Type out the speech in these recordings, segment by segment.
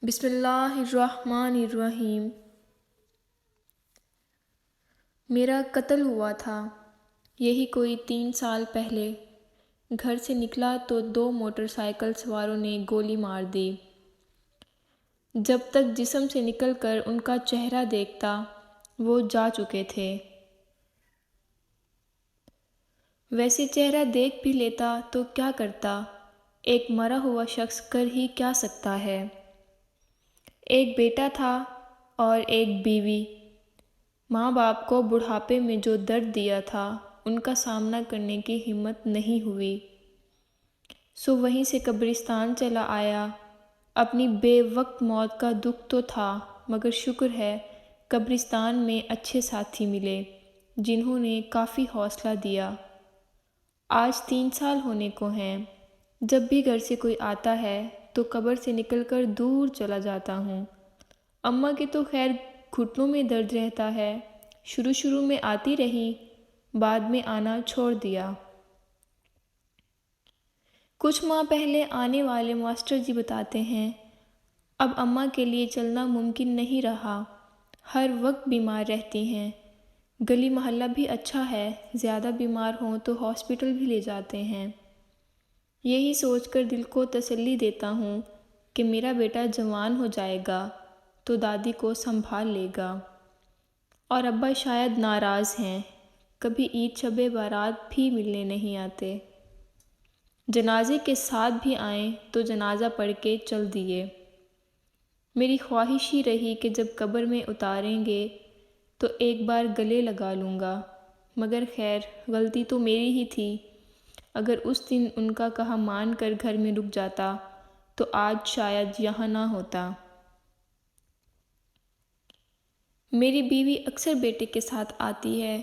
بسم اللہ الرحمن الرحیم۔ میرا قتل ہوا تھا، یہی کوئی 3 سال پہلے۔ گھر سے نکلا تو 2 موٹر سائیکل سواروں نے گولی مار دی۔ جب تک جسم سے نکل کر ان کا چہرہ دیکھتا، وہ جا چکے تھے۔ ویسے چہرہ دیکھ بھی لیتا تو کیا کرتا، ایک مرا ہوا شخص کر ہی کیا سکتا ہے۔ ایک بیٹا تھا اور ایک بیوی۔ ماں باپ کو بڑھاپے میں جو درد دیا تھا، ان کا سامنا کرنے کی ہمت نہیں ہوئی، سو وہیں سے قبرستان چلا آیا۔ اپنی بے وقت موت کا دکھ تو تھا، مگر شکر ہے قبرستان میں اچھے ساتھی ملے، جنہوں نے کافی حوصلہ دیا۔ آج 3 سال ہونے کو ہیں۔ جب بھی گھر سے کوئی آتا ہے تو قبر سے نکل کر دور چلا جاتا ہوں۔ اماں کے تو خیر گھٹنوں میں درد رہتا ہے، شروع میں آتی رہی، بعد میں آنا چھوڑ دیا۔ کچھ ماہ پہلے آنے والے ماسٹر جی بتاتے ہیں، اب اماں کے لیے چلنا ممکن نہیں رہا، ہر وقت بیمار رہتی ہیں۔ گلی محلہ بھی اچھا ہے، زیادہ بیمار ہوں تو ہاسپٹل بھی لے جاتے ہیں۔ یہی سوچ کر دل کو تسلی دیتا ہوں کہ میرا بیٹا جوان ہو جائے گا تو دادی کو سنبھال لے گا، اور ابا شاید ناراض ہیں، کبھی عید شب بارات بھی ملنے نہیں آتے۔ جنازے کے ساتھ بھی آئیں تو جنازہ پڑھ کے چل دیے۔ میری خواہش ہی رہی کہ جب قبر میں اتاریں گے تو ایک بار گلے لگا لوں گا، مگر خیر غلطی تو میری ہی تھی۔ اگر اس دن ان کا کہا مان کر گھر میں رک جاتا تو آج شاید یہاں نہ ہوتا۔ میری بیوی اکثر بیٹے کے ساتھ آتی ہے۔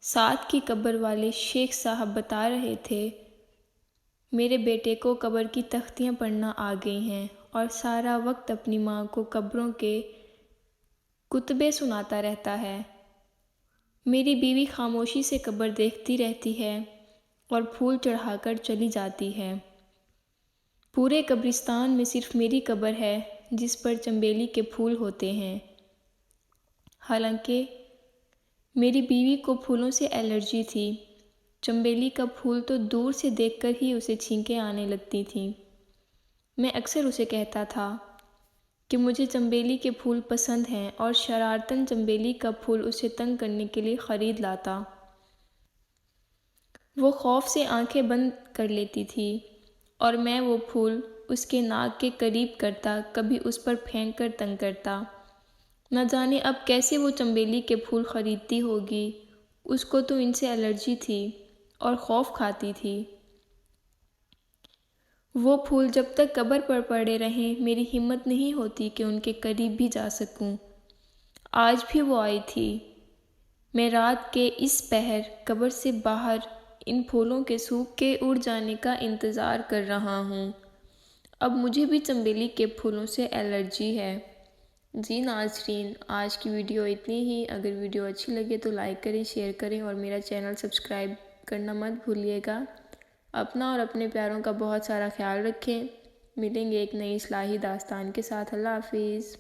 ساتھ کی قبر والے شیخ صاحب بتا رہے تھے، میرے بیٹے کو قبر کی تختیاں پڑھنا آ گئی ہیں اور سارا وقت اپنی ماں کو قبروں کے کتبے سناتا رہتا ہے۔ میری بیوی خاموشی سے قبر دیکھتی رہتی ہے اور پھول چڑھا کر چلی جاتی ہے۔ پورے قبرستان میں صرف میری قبر ہے جس پر چنبیلی کے پھول ہوتے ہیں۔ حالانکہ میری بیوی کو پھولوں سے الرجی تھی، چنبیلی کا پھول تو دور سے دیکھ کر ہی اسے چھینکیں آنے لگتی تھیں۔ میں اکثر اسے کہتا تھا کہ مجھے چنبیلی کے پھول پسند ہیں، اور شرارتاً چنبیلی کا پھول اسے تنگ کرنے کے لیے خرید لاتا۔ وہ خوف سے آنکھیں بند کر لیتی تھی اور میں وہ پھول اس کے ناک کے قریب کرتا، کبھی اس پر پھینک کر تنگ کرتا۔ نہ جانے اب کیسے وہ چنبیلی کے پھول خریدتی ہوگی، اس کو تو ان سے الرجی تھی اور خوف کھاتی تھی۔ وہ پھول جب تک قبر پر پڑے رہیں، میری ہمت نہیں ہوتی کہ ان کے قریب بھی جا سکوں۔ آج بھی وہ آئی تھی۔ میں رات کے اس پہر قبر سے باہر ان پھولوں کے سوکھ کے اڑ جانے کا انتظار کر رہا ہوں۔ اب مجھے بھی چنبیلی کے پھولوں سے الرجی ہے۔ جی ناظرین، آج کی ویڈیو اتنی ہی۔ اگر ویڈیو اچھی لگے تو لائک کریں، شیئر کریں اور میرا چینل سبسکرائب کرنا مت بھولیے گا۔ اپنا اور اپنے پیاروں کا بہت سارا خیال رکھیں۔ ملیں گے ایک نئی اصلاحی داستان کے ساتھ۔ اللہ حافظ۔